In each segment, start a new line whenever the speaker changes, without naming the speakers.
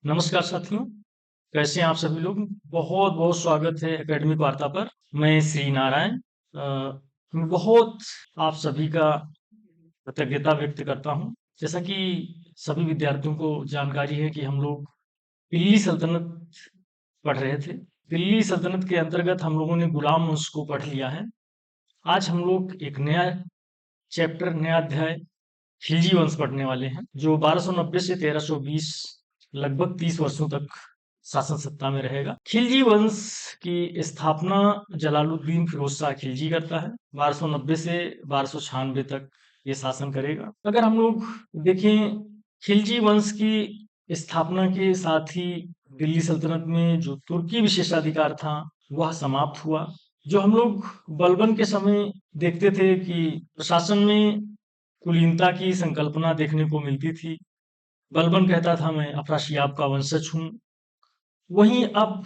नमस्कार साथियों, कैसे हैं आप सभी लोग? बहुत बहुत स्वागत है एकेडमिक वार्ता पर। मैं श्री नारायण मैं बहुत आप सभी का कृतज्ञता व्यक्त करता हूं। जैसा कि सभी विद्यार्थियों को जानकारी है कि हम लोग दिल्ली सल्तनत पढ़ रहे थे। दिल्ली सल्तनत के अंतर्गत हम लोगों ने गुलाम वंश को पढ़ लिया है। आज हम लोग एक नया चैप्टर, नया अध्याय खिलजी वंश पढ़ने वाले हैं, जो 1290 से 1320 लगभग 30 वर्षों तक शासन सत्ता में रहेगा। खिलजी वंश की स्थापना जलालुद्दीन फिरोज शाह खिलजी करता है। 1290 से 1296 तक ये शासन करेगा। अगर हम लोग देखें, खिलजी वंश की स्थापना के साथ ही दिल्ली सल्तनत में जो तुर्की विशेषाधिकार था वह समाप्त हुआ। जो हम लोग बलबन के समय देखते थे कि प्रशासन में कुलीनता की संकल्पना देखने को मिलती थी। बलबन कहता था मैं अफराशियाब का वंशज हूँ। वहीं अब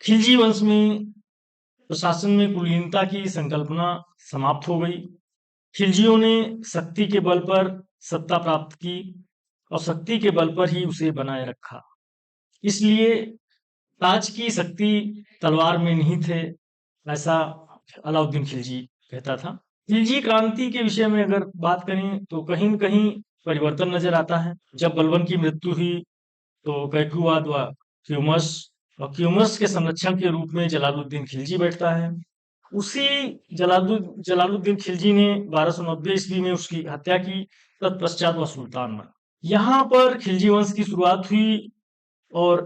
खिलजी वंश में प्रशासन में कुलीनता की संकल्पना समाप्त हो गई। खिलजियों ने शक्ति के बल पर सत्ता प्राप्त की और शक्ति के बल पर ही उसे बनाए रखा। इसलिए ताज की शक्ति तलवार में निहित है, ऐसा अलाउद्दीन खिलजी कहता था। खिलजी क्रांति के विषय में अगर बात करें तो कहीं न कहीं परिवर्तन नजर आता है। जब बलबन की मृत्यु हुई तो कैकुवाद व क्यूमस के संरक्षण के रूप में जलालुद्दीन खिलजी बैठता है। उसी जलालुद्दीन खिलजी ने 1290 ईस्वी में उसकी हत्या की। तत्पश्चात वह सुल्तान बना। यहाँ पर खिलजी वंश की शुरुआत हुई और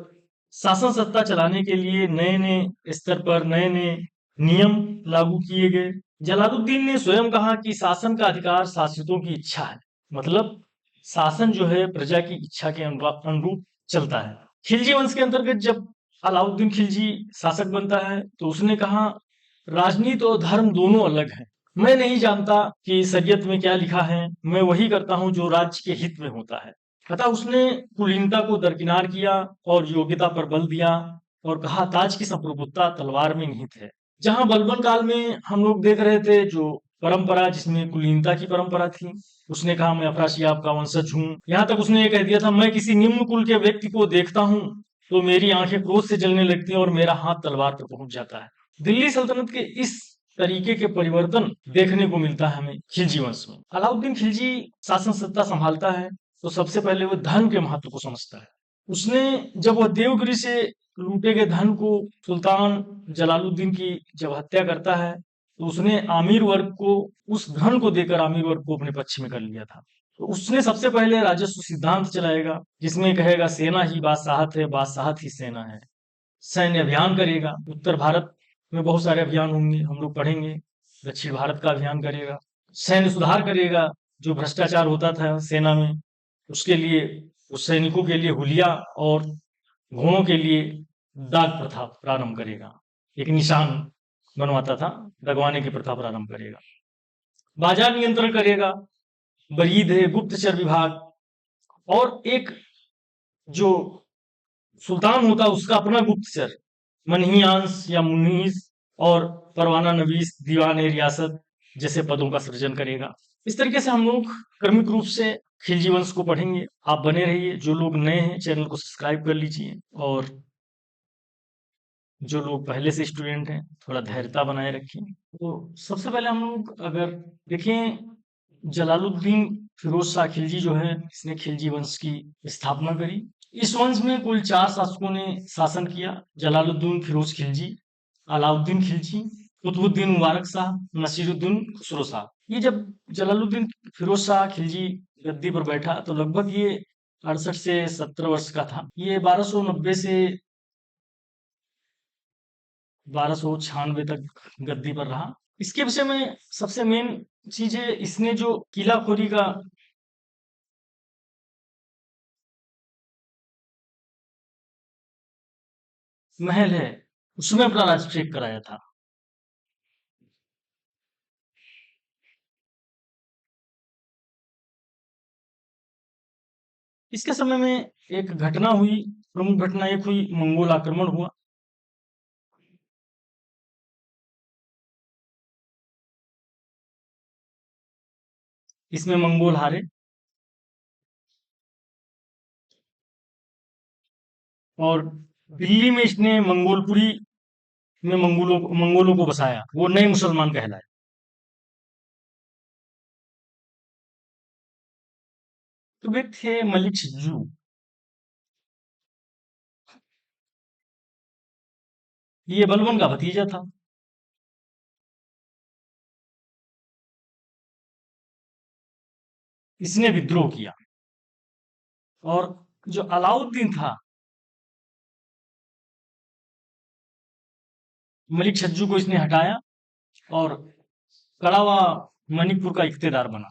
शासन सत्ता चलाने के लिए नए नए स्तर पर नए नए नियम लागू किए गए। जलालुद्दीन ने स्वयं कहा कि शासन का अधिकार शासितों की इच्छा है। मतलब शासन जो है प्रजा की इच्छा के अनुरूप चलता है। खिलजी वंश के अंतर्गत जब अलाउद्दीन खिलजी शासक बनता है तो उसने कहा राजनीति और धर्म दोनों अलग हैं। मैं नहीं जानता कि शरीयत में क्या लिखा है, मैं वही करता हूं जो राज्य के हित में होता है। अतः उसने कुलीनता को दरकिनार किया और योग्यता पर बल दिया और कहा ताज की संप्रभुता तलवार में निहित है। जहां बलबन काल में हम लोग देख रहे थे जो परंपरा जिसमें कुलीनता की परंपरा थी, उसने कहा मैं अफराशियाब का वंशज हूँ। यहाँ तक उसने ये कह दिया था मैं किसी निम्न कुल के व्यक्ति को देखता हूँ तो मेरी आंखें क्रोध से जलने लगती हैं और मेरा हाथ तलवार पर पहुंच जाता है। दिल्ली सल्तनत के इस तरीके के परिवर्तन देखने को मिलता है हमें खिलजी वंश में। अलाउद्दीन खिलजी शासन सत्ता संभालता है तो सबसे पहले वो धन के महत्व को समझता है। उसने जब वह देवगिरी से लूटे गए धन को सुल्तान जलालुद्दीन की जब हत्या करता है तो उसने आमिर वर्ग को उस धन को देकर आमिर वर्ग को अपने पक्ष में कर लिया था। तो उसने सबसे पहले राजस्व सिद्धांत चलाएगा जिसमें कहेगा सेना ही बादशाहत है, बादशाहत ही सेना है। सैन्य अभियान करेगा। उत्तर भारत में बहुत सारे अभियान होंगे, हम लोग पढ़ेंगे। दक्षिण भारत का अभियान करेगा। सैन्य सुधार करेगा। जो भ्रष्टाचार होता था सेना में उसके लिए, उस सैनिकों के लिए हुलिया और घोड़ों के लिए दाग प्रथा प्रारंभ करेगा। एक निशान बनवाता था, दगवाने की प्रथा प्रारंभ करेगा। बाजार नियंत्रण करेगा। बरीद है, गुप्तचर विभाग और एक जो सुल्तान होता उसका अपना गुप्तचर मनहियांस या मुनीस और परवाना नवीस दीवान ए रियासत जैसे पदों का सृजन करेगा। इस तरीके से हम लोग क्रमिक रूप से खिलजी वंश को पढ़ेंगे। आप बने रहिए। जो लोग नए हैं चैनल को सब्सक्राइब कर लीजिए और जो लोग पहले से स्टूडेंट हैं थोड़ा धैर्यता बनाए रखिए। तो सबसे पहले हम लोग अगर देखें, जलालुद्दीन फिरोज शाह खिलजी जो है इसने खिलजी वंश की स्थापना करी। इस वंश में कुल 4 शासकों ने शासन किया। जलालुद्दीन फिरोज खिलजी, अलाउद्दीन खिलजी, कुतुबुद्दीन मुबारक शाह, नसीरुद्दीन खुसरो शाह। ये जब जलालुद्दीन फिरोज शाह खिलजी गद्दी पर बैठा तो लगभग ये 68 से 70 वर्ष का था। ये 1290 से 1296 तक गद्दी पर रहा। इसके विषय में सबसे मेन चीज है इसने जो किलाखोरी का महल है उसमें अपना राजभिषेक कराया था। इसके समय में एक घटना हुई, प्रमुख घटना एक हुई, मंगोल आक्रमण हुआ। इसमें मंगोल हारे। और दिल्ली में इसने मंगोलपुरी में मंगोलों को बसाया, वो नए मुसलमान कहलाए। तो वे थे मलिक सिज्जू। ये बलबन का भतीजा था। इसने विद्रोह किया। और जो अलाउद्दीन था, मलिक सज्जू को इसने हटाया और कड़ावा मणिपुर का इख्तियार बना।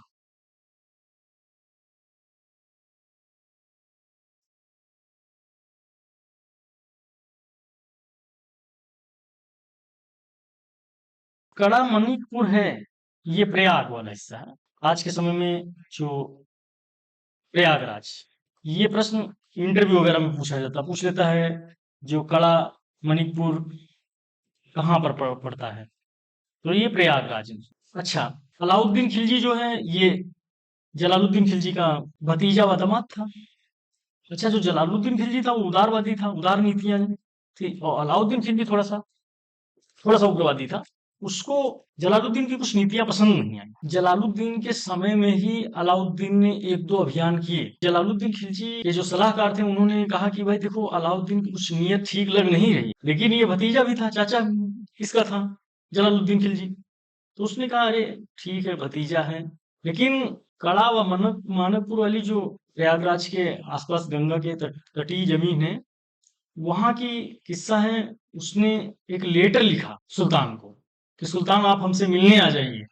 कड़ा मणिपुर है, ये प्रयाग वाला हिस्सा है। आज के समय में जो प्रयागराज, ये प्रश्न इंटरव्यू वगैरह में पूछ लेता है, जो कड़ा मणिपुर कहाँ पर पड़ता है, तो ये प्रयागराज है। अच्छा, अलाउद्दीन खिलजी जो है, ये जलालुद्दीन खिलजी का भतीजा व दामाद था। अच्छा, जो जलालुद्दीन खिलजी था वो उदारवादी था, उदार नीतियां थी, और अलाउद्दीन खिलजी थोड़ा सा उग्रवादी था। उसको जलालुद्दीन की कुछ नीतियां पसंद नहीं आई। जलालुद्दीन के समय में ही अलाउद्दीन ने एक दो अभियान किए। जलालुद्दीन खिलजी के जो सलाहकार थे, उन्होंने कहा कि भाई देखो, अलाउद्दीन की कुछ नीयत ठीक लग नहीं रही, लेकिन ये भतीजा भी था, चाचा इसका था, जलालुद्दीन खिलजी। तो उसने कहा, अरे ठीक है, भतीजा है, लेकिन कड़ा व मानकपुर वाली जो प्रयागराज के आसपास गंगा के तटीय जमीन है, वहां की किस्सा है, उसने एक लेटर लिखा सुल्तान को कि सुल्तान, आप हमसे मिलने आ जाइए,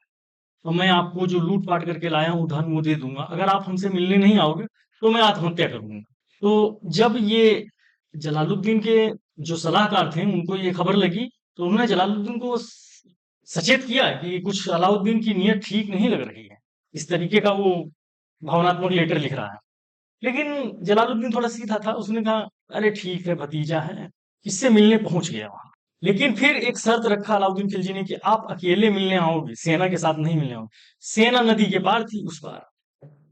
और मैं आपको जो लूट पाट करके लाया हूँ धन वो दे दूंगा, अगर आप हमसे मिलने नहीं आओगे तो मैं आत्महत्या करूंगा। तो जब ये जलालुद्दीन के जो सलाहकार थे उनको ये खबर लगी, तो उन्होंने जलालुद्दीन को सचेत किया कि कुछ अलाउद्दीन की नीयत ठीक नहीं लग रही है, इस तरीके का वो भावनात्मक लेटर लिख रहा है। लेकिन जलालुद्दीन थोड़ा सीधा था, उसने कहा, अरे ठीक है, भतीजा है, इससे मिलने पहुंच गया वहां। लेकिन फिर एक शर्त रखा अलाउद्दीन खिलजी ने कि आप अकेले मिलने आओगे, सेना के साथ नहीं मिलने आओगे। सेना नदी के पार थी, उस पार।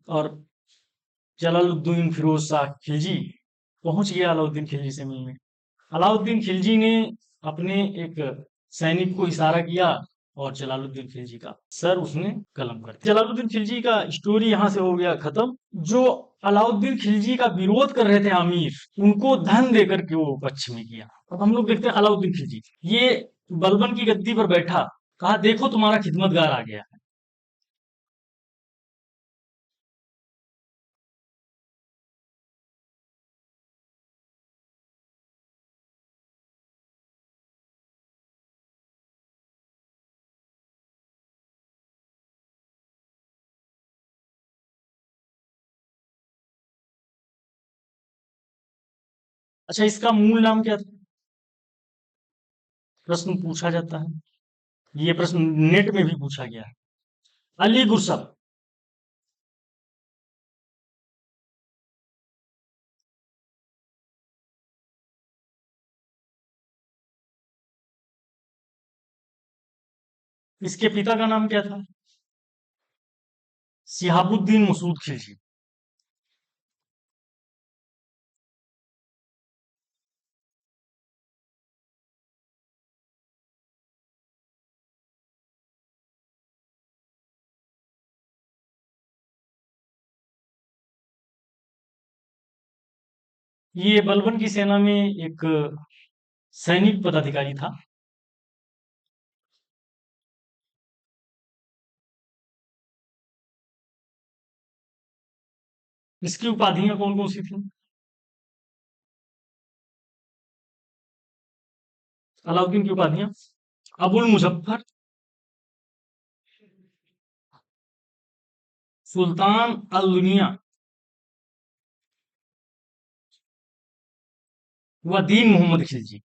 और जलालुद्दीन फिरोज शाह खिलजी पहुंच गया अलाउद्दीन खिलजी से मिलने। अलाउद्दीन खिलजी ने अपने एक सैनिक को इशारा किया, और जलालुद्दीन खिलजी का सर उसने कलम कर दिया। जलालुद्दीन खिलजी का स्टोरी यहां से हो गया खत्म। जो अलाउद्दीन खिलजी का विरोध कर रहे थे आमिर, उनको धन देकर के वो पक्ष में किया। अब हम लोग देखते हैं अलाउद्दीन खिलजी, ये बलबन की गद्दी पर बैठा, कहा देखो तुम्हारा खिदमतगार आ गया। अच्छा, इसका मूल नाम क्या था, प्रश्न पूछा जाता है। ये प्रश्न नेट में भी पूछा गया है। अली गुरसब। इसके पिता का नाम क्या था? सिहाबुद्दीन मसूद खिलजी। ये बलबन की सेना में एक सैनिक पदाधिकारी था। इसकी उपाधियां कौन कौन सी थी? अलाउद्दीन की उपाधियां, अबुल मुजफ्फर, सुल्तान अल दुनिया, व दीन मोहम्मद खिलजी।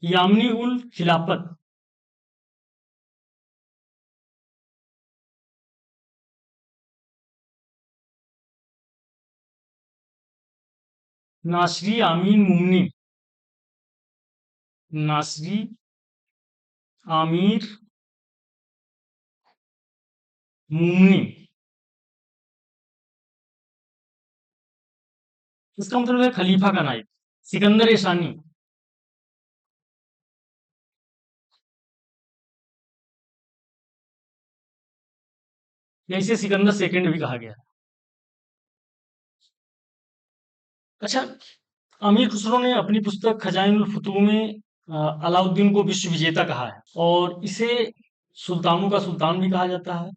यामनी उल खिलाफत, नासरी आमीन मुमनी, नासरी आमीर मुमनी। इसका मतलब है खलीफा का नायक, सिकंदर ईशानी। या इसे सिकंदर सेकंड भी कहा गया है। अच्छा, अमीर खुसरो ने अपनी पुस्तक खजाइनुल फतूह में अलाउद्दीन को विश्व विजेता कहा है, और इसे सुल्तानों का सुल्तान भी कहा जाता है,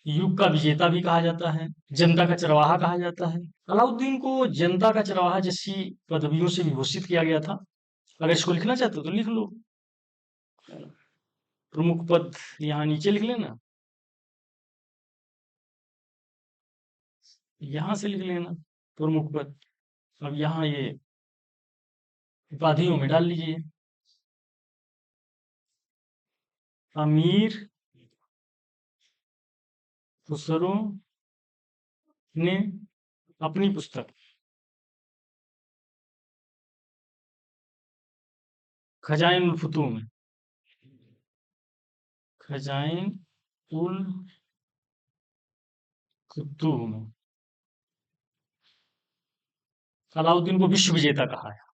युग का विजेता भी कहा जाता है, जनता का चरवाहा कहा जाता है। अलाउद्दीन को जनता का चरवाहा जैसी पदवियों से विभूषित किया गया था। अगर इसको लिखना चाहते हो तो लिख लो, प्रमुख पद यहाँ नीचे लिख लेना, यहाँ से लिख लेना प्रमुख पद। अब यहाँ ये उपाधियों में डाल लीजिए। अमीर खुसरो ने अपनी पुस्तक खजाइन उल फतूह में, खजाइन उल फतूह में अलाउद्दीन को विश्व विजेता कहा है।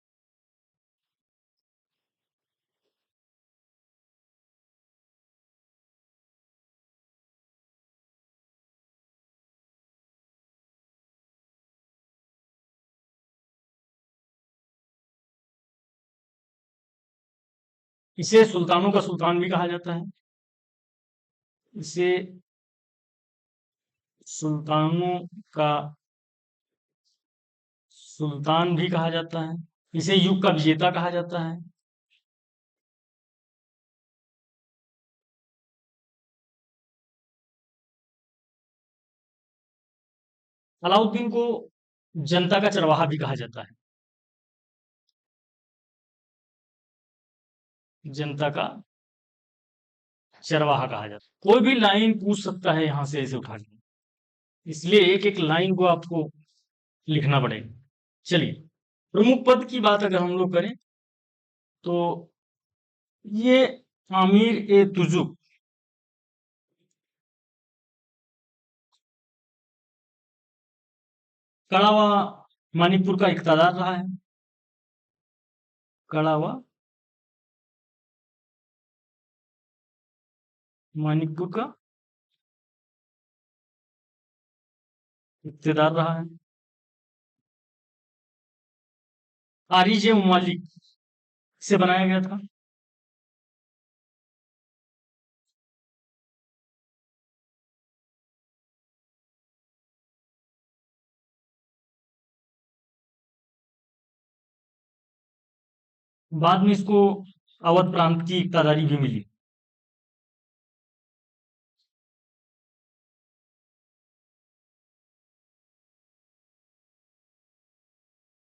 इसे सुल्तानों का सुल्तान भी कहा जाता है, इसे सुल्तानों का सुल्तान भी कहा जाता है, इसे युग का विजेता कहा जाता है। अलाउद्दीन को जनता का चरवाहा भी कहा जाता है, जनता का चरवाहा कहा जाता है। कोई भी लाइन पूछ सकता है यहाँ से ऐसे उठा के, इसलिए एक एक लाइन को आपको लिखना पड़ेगा। चलिए, प्रमुख पद की बात अगर हम लोग करें तो ये आमिर ए तुजुक कड़ावा मणिपुर का इक़्तिदार रहा है, कड़ावा मणिपुर का इक़्तिदार रहा है। आरिज ममालिक से बनाया गया था। बाद में इसको अवध प्रांत की इक़्तिदारी भी मिली।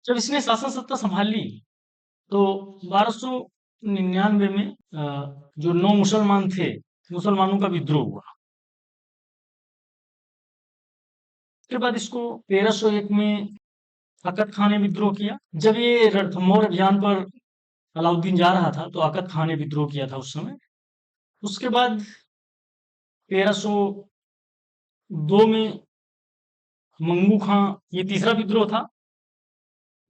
जब इसने शासन सत्ता संभाली तो 1299 में जो 9 मुसलमान थे, मुसलमानों का विद्रोह हुआ। उसके बाद इसको 1301 में अकद खान ने विद्रोह किया। जब ये रणथंभौर अभियान पर अलाउद्दीन जा रहा था तो अकद खान ने विद्रोह किया था उस समय। उसके बाद 1302 में मंगू खां, ये तीसरा विद्रोह था,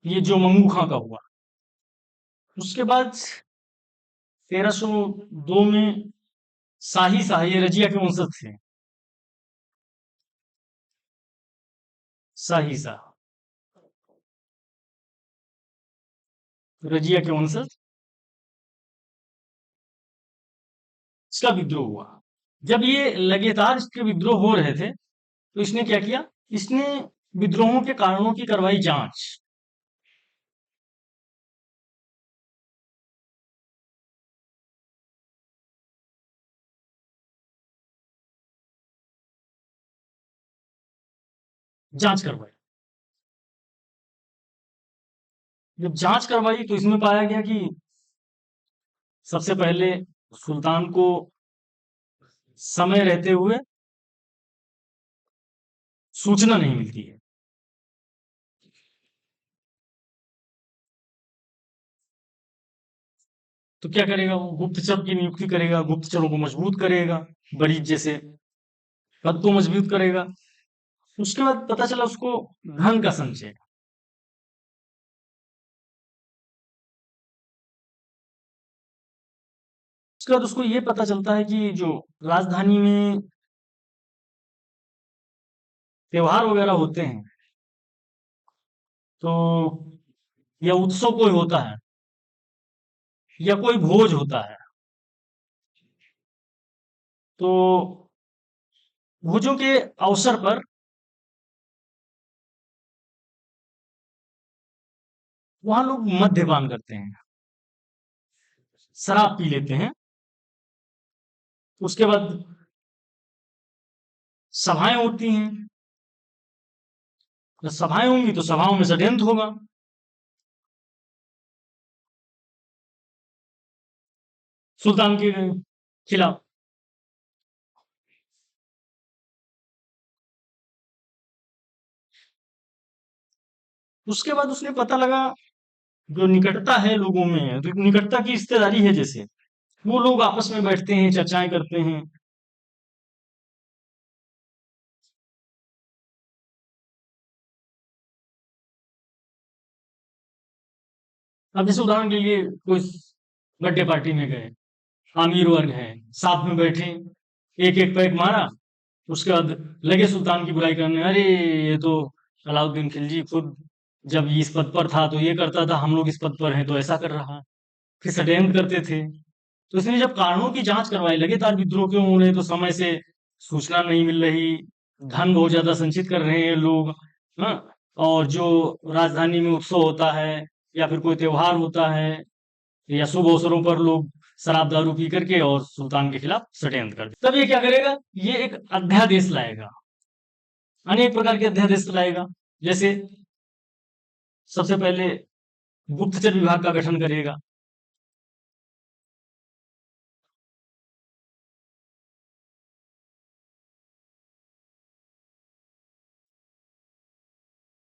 ये जो मंगू खां का हुआ। उसके बाद 1302 में शाही शाह, ये रजिया के वंशज थे, शाही शाह रजिया के वंशज, इसका विद्रोह हुआ। जब ये लगातार इसके विद्रोह हो रहे थे तो इसने क्या किया, इसने विद्रोहों के कारणों की करवाई जांच। जांच करवाई, जब जांच करवाई तो इसमें पाया गया कि सबसे पहले सुल्तान को समय रहते हुए सूचना नहीं मिलती है। तो क्या करेगा वो, गुप्तचर की नियुक्ति करेगा, गुप्तचरों को मजबूत करेगा, बरीद जैसे पद को मजबूत करेगा। उसके बाद पता चला उसको धन का संचय, उसके बाद उसको ये पता चलता है कि जो राजधानी में त्योहार वगैरह होते हैं, तो या उत्सव कोई होता है या कोई भोज होता है, तो भोजों के अवसर पर वहां लोग मद्यपान करते हैं, शराब पी लेते हैं। उसके बाद सभाएं होती हैं। जब सभाएं होंगी तो सभाओं में षड्यंत्र होगा। सुल्तान के खिलाफ। उसके बाद उसने पता लगा, जो निकटता है लोगों में, तो निकटता की रिश्तेदारी है जैसे, वो लोग आपस में बैठते हैं, चर्चाएं करते हैं। अब जैसे उदाहरण के लिए कोई बर्थडे पार्टी में गए, अमीर वर्ग है, साथ में बैठे, एक एक पैक मारा, उसके बाद लगे सुल्तान की बुराई करने, अरे ये तो अलाउद्दीन खिलजी खुद जब इस पद पर था तो ये करता था, हम लोग इस पद पर हैं तो ऐसा कर रहा है। फिर षड्यंत्र करते थे। तो इसने जब कारणों की जांच करवाई, लगातार विद्रोह क्यों हो रहे, तो समय से सूचना नहीं मिल रही, धन बहुत ज्यादा संचित कर रहे हैं लोग, हाँ, और जो राजधानी में उत्सव होता है या फिर कोई त्योहार होता है या शुभ अवसरों पर लोग शराब दारू पी करके और सुल्तान के खिलाफ षड्यंत्र करते, तब ये क्या करेगा, ये एक अध्यादेश लाएगा, अनेक प्रकार के अध्यादेश लाएगा। जैसे सबसे पहले गुप्तचर विभाग का गठन करेगा,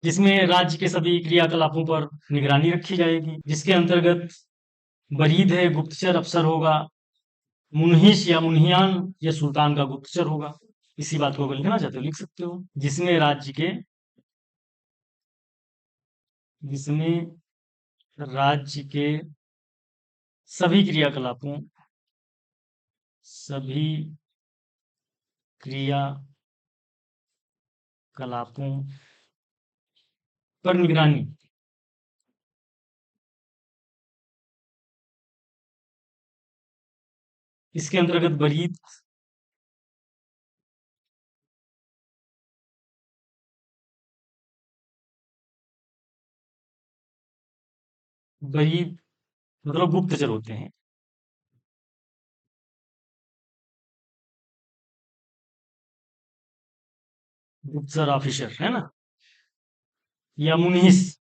जिसमें राज्य के सभी क्रियाकलापों पर निगरानी रखी जाएगी, जिसके अंतर्गत बरीद है, गुप्तचर अफसर होगा, मुन्हिस या मुन्हियान या सुल्तान का गुप्तचर होगा। इसी बात को अगर लिखना चाहते हो लिख सकते हो। जिसमें राज्य के सभी क्रियाकलापों सभी क्रियाकलापों पर निगरानी। इसके अंतर्गत बरीद, बरीद मतलब गुप्तचर होते हैं, गुप्तचर ऑफिसर है ना, या मुन्हिस,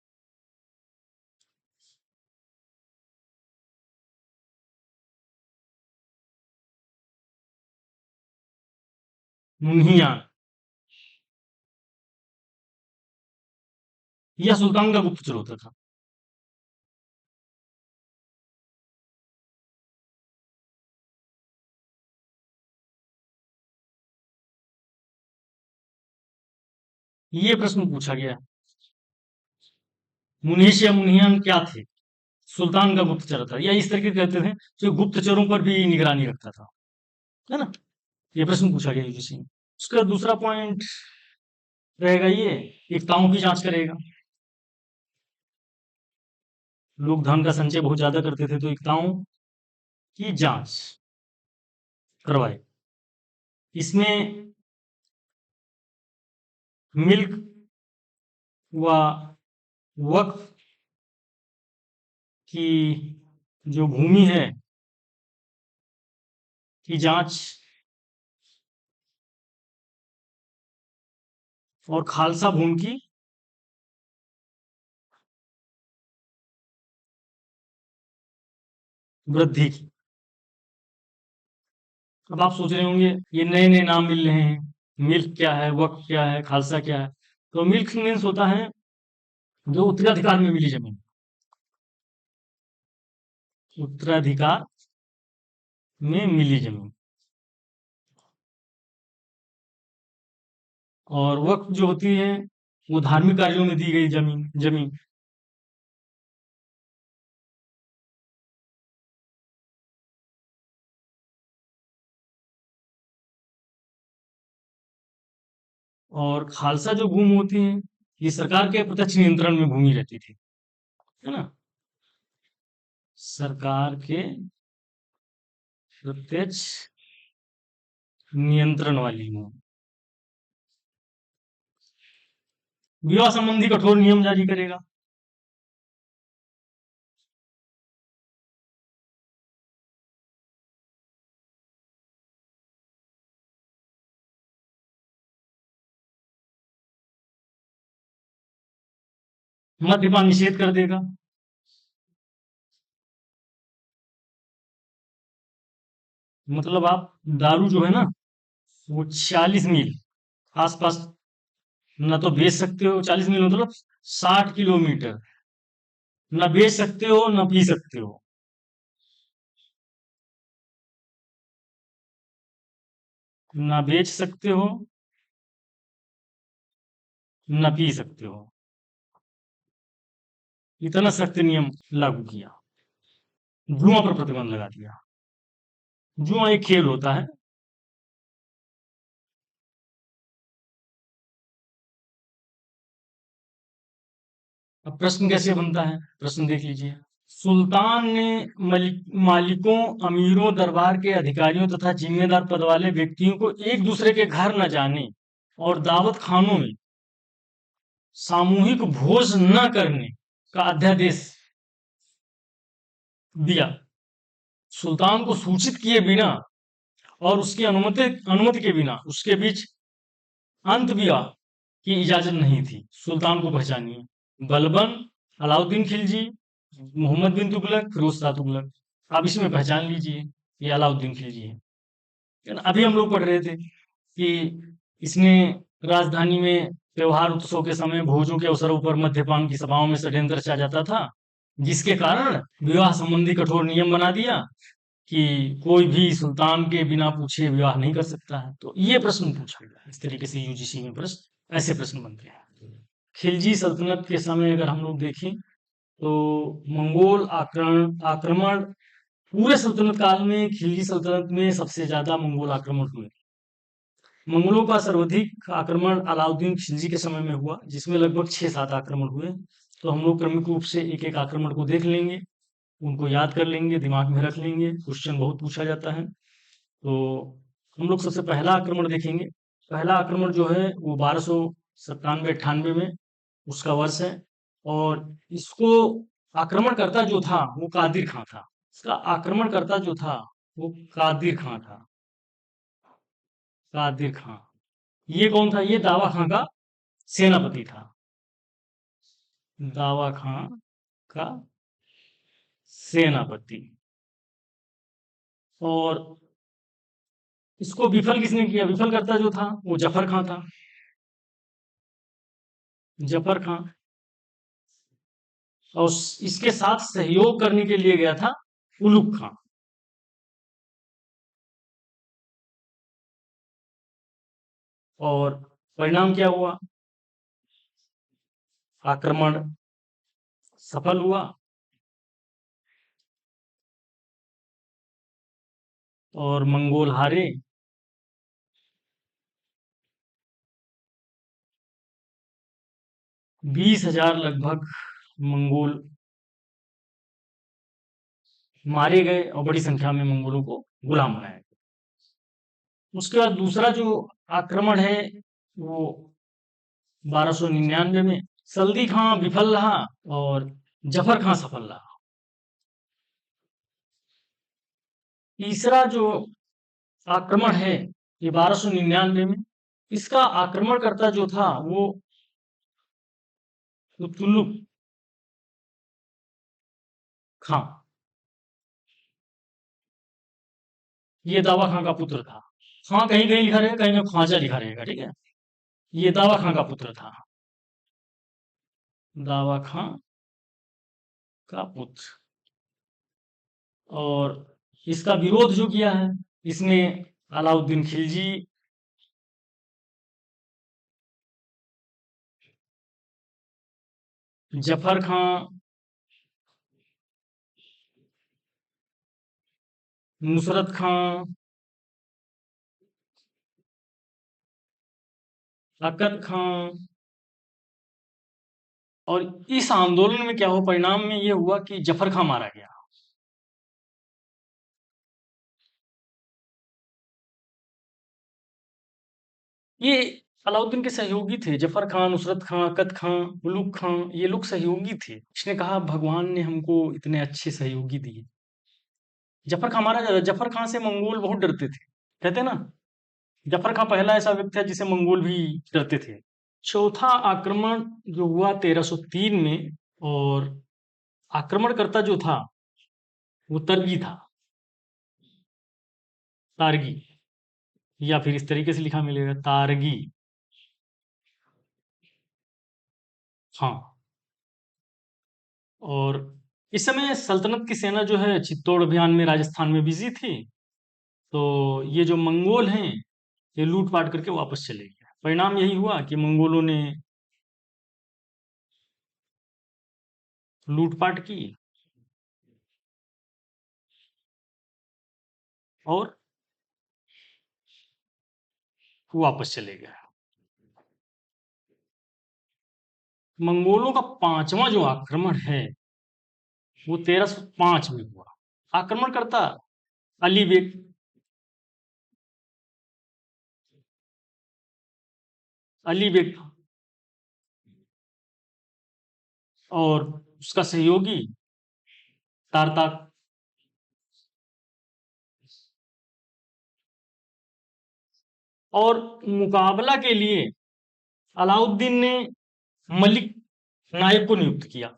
मुन्हियान, या सुल्तान का गुप्तचर होता था। ये प्रश्न पूछा गया, मुनीश या मुनियान क्या थे, सुल्तान का गुप्तचर था, या इस तरीके कहते थे जो गुप्तचरों पर भी निगरानी रखता था, है ना। ये प्रश्न पूछा गया यूजीसी में। उसका दूसरा पॉइंट रहेगा ये, एकताओं की जांच करेगा। लोग धन का संचय बहुत ज्यादा करते थे, तो एकताओं की जांच करवाए। इसमें मिल्क व वक्फ की जो भूमि है की जांच, और खालसा भूमि की वृद्धि की। अब आप सोच रहे होंगे ये नए नए नाम मिल रहे हैं, मिल्क क्या है, वक्फ क्या है, खालसा क्या है। तो मिल्क मीन्स होता है जो उत्तराधिकार में मिली जमीन, उत्तराधिकार में मिली जमीन। और वक्फ जो होती है वो धार्मिक कार्यों में दी गई जमीन जमीन। और खालसा जो भूमि होती है, ये सरकार के प्रत्यक्ष नियंत्रण में भूमि रहती थी, है ना? सरकार के प्रत्यक्ष नियंत्रण वाली भूमि। विवाह संबंधी कठोर नियम जारी करेगा। मद्यपान निषेध कर देगा। मतलब आप दारू जो है ना, वो 40 मील आसपास ना तो बेच सकते हो। 40 मील मतलब 60 किलोमीटर ना बेच सकते हो ना पी सकते हो। ना बेच सकते हो ना पी सकते हो। इतना सख्त नियम लागू किया। जुआ पर प्रतिबंध लगा दिया। जुआ एक खेल होता है। अब प्रश्न कैसे बनता है, प्रश्न देख लीजिए। सुल्तान ने मालिकों, अमीरों, दरबार के अधिकारियों तथा जिम्मेदार पद वाले व्यक्तियों को एक दूसरे के घर न जाने और दावत खानों में सामूहिक भोज न करने का अध्यादेश दिया। सुल्तान को सूचित किए बिना और उसकी अनुमति अनुमति के बिना उसके बीच अंत विवाह की इजाजत नहीं थी। सुल्तान को पहचानिए। बलबन, अलाउद्दीन खिलजी, मोहम्मद बिन तुगलक, फिरोज शाह तुगलक। आप इसमें पहचान लीजिए, ये अलाउद्दीन खिलजी है। अभी हम लोग पढ़ रहे थे कि इसने राजधानी में त्योहार उत्सव के समय भोजों के अवसरों पर मद्यपान की सभाओं में षड्यंत्र रचा जाता था, जिसके कारण विवाह संबंधी कठोर नियम बना दिया कि कोई भी सुल्तान के बिना पूछे विवाह नहीं कर सकता है। तो ये प्रश्न पूछा गया, इस तरीके से यूजीसी में प्रश्न, ऐसे प्रश्न बनते हैं। खिलजी सल्तनत के समय अगर हम लोग देखें तो मंगोल आक्रमण आक्रमण पूरे सल्तनत काल में खिलजी सल्तनत में सबसे ज्यादा मंगोल आक्रमण हुए। मंगलों का सर्वाधिक आक्रमण अलाउद्दीन खिलजी के समय में हुआ, जिसमें लगभग 6-7 आक्रमण हुए। तो हम लोग क्रमिक रूप से एक एक आक्रमण को देख लेंगे, उनको याद कर लेंगे, दिमाग में रख लेंगे, क्वेश्चन बहुत पूछा जाता है। तो हम लोग सबसे पहला आक्रमण देखेंगे। पहला आक्रमण जो है वो 1297-98 में उसका वर्ष है। और इसको आक्रमणकर्ता जो था वो कादिर खां था। इसका आक्रमणकर्ता जो था वो कादिर खां था। कादिर खां, ये कौन था? ये दावा खां का सेनापति था। दावा खां का सेनापति। और इसको विफल किसने किया? विफल करता जो था वो जफर खां था। जफर खां। और इसके साथ सहयोग करने के लिए गया था उलुग खां। और परिणाम क्या हुआ? आक्रमण सफल हुआ और मंगोल हारे। 20,000 लगभग मंगोल मारे गए और बड़ी संख्या में मंगोलों को गुलाम बनाया गया। उसके बाद दूसरा जो आक्रमण है वो 1299 में। सल्दी खां विफल रहा और जफर खां सफल रहा। तीसरा जो आक्रमण है ये 1299 में। इसका आक्रमणकर्ता जो था वो तुगलक खां। ये दावा खां का पुत्र था। खां कहीं कहीं लिखा रहेगा, कहीं कहीं ख्वाजा लिखा रहेगा, ठीक है। ये दावा खां का पुत्र था। दावा खां का पुत्र। और इसका विरोध जो किया है इसने अलाउद्दीन खिलजी, जफर खां, नुसरत खां, अकद खां। और इस आंदोलन में क्या हुआ, परिणाम में ये हुआ कि जफर खां मारा गया। ये अलाउद्दीन के सहयोगी थे, जफर खां, नुसरत खां, अकद खां, उलुग खां, ये लोग सहयोगी थे। इसने कहा भगवान ने हमको इतने अच्छे सहयोगी दिए। जफर खां मारा जाता, जफर खां से मंगोल बहुत डरते थे। कहते हैं ना, जफर खां पहला ऐसा व्यक्ति है जिसे मंगोल भी डरते थे। चौथा आक्रमण जो हुआ 1303 में, और आक्रमणकर्ता जो था वो तरगी था, तारगी, या फिर इस तरीके से लिखा मिलेगा, तारगी। हाँ। और इस समय सल्तनत की सेना जो है चित्तौड़ अभियान में राजस्थान में बिजी थी। तो ये जो मंगोल हैं, ये लूट पाट करके वापस चले गए। परिणाम यही हुआ कि मंगोलों ने लूटपाट की और वापस चले गए। मंगोलों का पांचवा जो आक्रमण है वो 1305 में हुआ। आक्रमणकर्ता अली बेग। अली बेग था। और उसका सहयोगी तारताक। और मुकाबला के लिए अलाउद्दीन ने मलिक नायक को नियुक्त किया।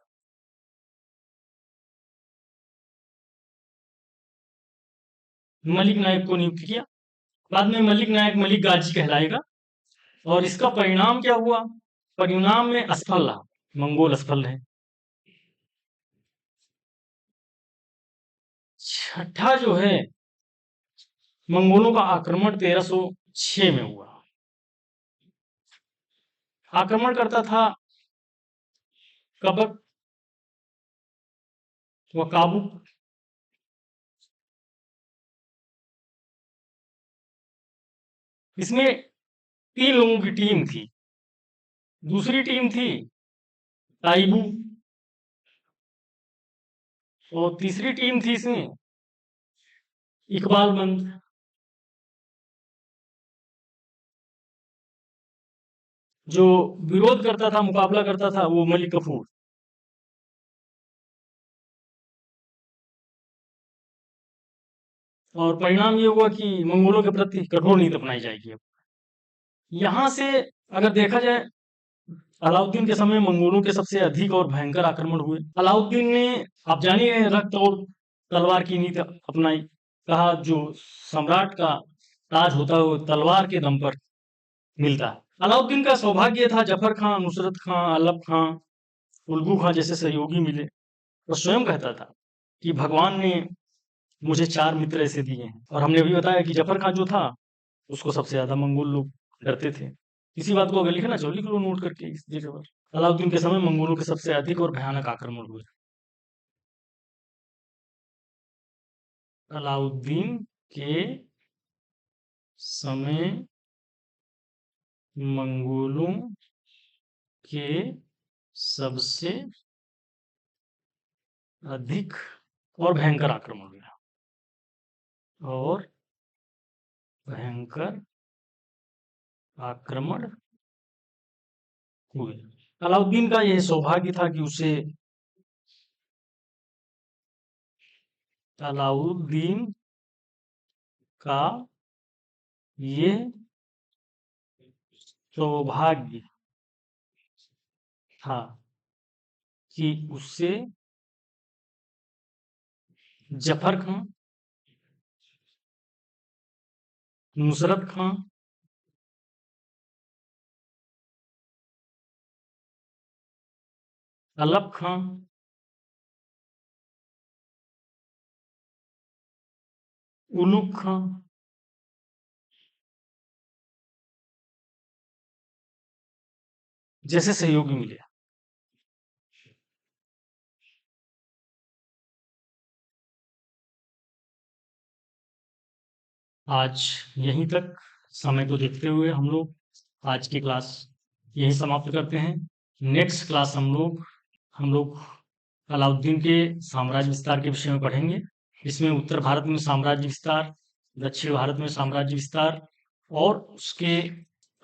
मलिक नायक को नियुक्त किया। बाद में मलिक नायक मलिक गाजी कहलाएगा। और इसका परिणाम क्या हुआ, परिणाम में असफल रहा, मंगोल असफल रहे। छठा जो है मंगोलों का आक्रमण 1306 में हुआ। आक्रमण करता था कबक व काबू। इसमें 3 लोगों की टीम थी। दूसरी टीम थी ताइबू। और तीसरी टीम थी इसमें इकबाल बंद। जो विरोध करता था, मुकाबला करता था, वो मलिक कफूर। और परिणाम ये हुआ कि मंगोलों के प्रति कठोर नीति अपनाई जाएगी। अब यहां से अगर देखा जाए, अलाउद्दीन के समय मंगोलों के सबसे अधिक और भयंकर आक्रमण हुए। अलाउद्दीन ने, आप जानिए, रक्त और तलवार की नीति अपनाई। कहा जो सम्राट का ताज होता है वो तलवार के दम पर मिलता है। अलाउद्दीन का सौभाग्य था जफर खां, नुसरत खां, अलप खां, उल्गू खां जैसे सहयोगी मिले। वो स्वयं कहता था कि भगवान ने मुझे 4 मित्र ऐसे दिए हैं। और हमने भी बताया कि जफर खां जो था उसको सबसे ज्यादा मंगोल लोग डरते थे। इसी बात को अगर लिखना चाहो लिख लो नोट करके इस जगह पर। अलाउद्दीन के समय मंगोलों के सबसे अधिक और भयानक आक्रमण हुए। अलाउद्दीन के समय मंगोलों के सबसे अधिक और भयंकर आक्रमण हुआ। और भयंकर आक्रमण हुए। अलाउद्दीन का यह सौभाग्य था कि उसे, अलाउद्दीन का ये सौभाग्य था कि उससे जफर खां, नुसरत खां, अलप खां, उलूग खां जैसे सहयोगी मिले। आज यहीं तक समय को देखते हुए हम लोग आज की क्लास यही समाप्त करते हैं। नेक्स्ट क्लास हम लोग अलाउद्दीन के साम्राज्य विस्तार के विषय में पढ़ेंगे। इसमें उत्तर भारत में साम्राज्य विस्तार, दक्षिण भारत में साम्राज्य विस्तार और उसके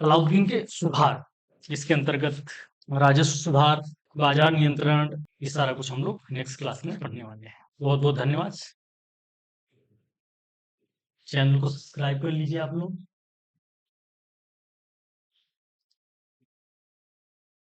अलाउद्दीन के सुधार, इसके अंतर्गत राजस्व सुधार, बाजार नियंत्रण, ये सारा कुछ हम लोग नेक्स्ट क्लास में पढ़ने वाले हैं। बहुत बहुत धन्यवाद। चैनल को सब्सक्राइब कर लीजिए आप लोग।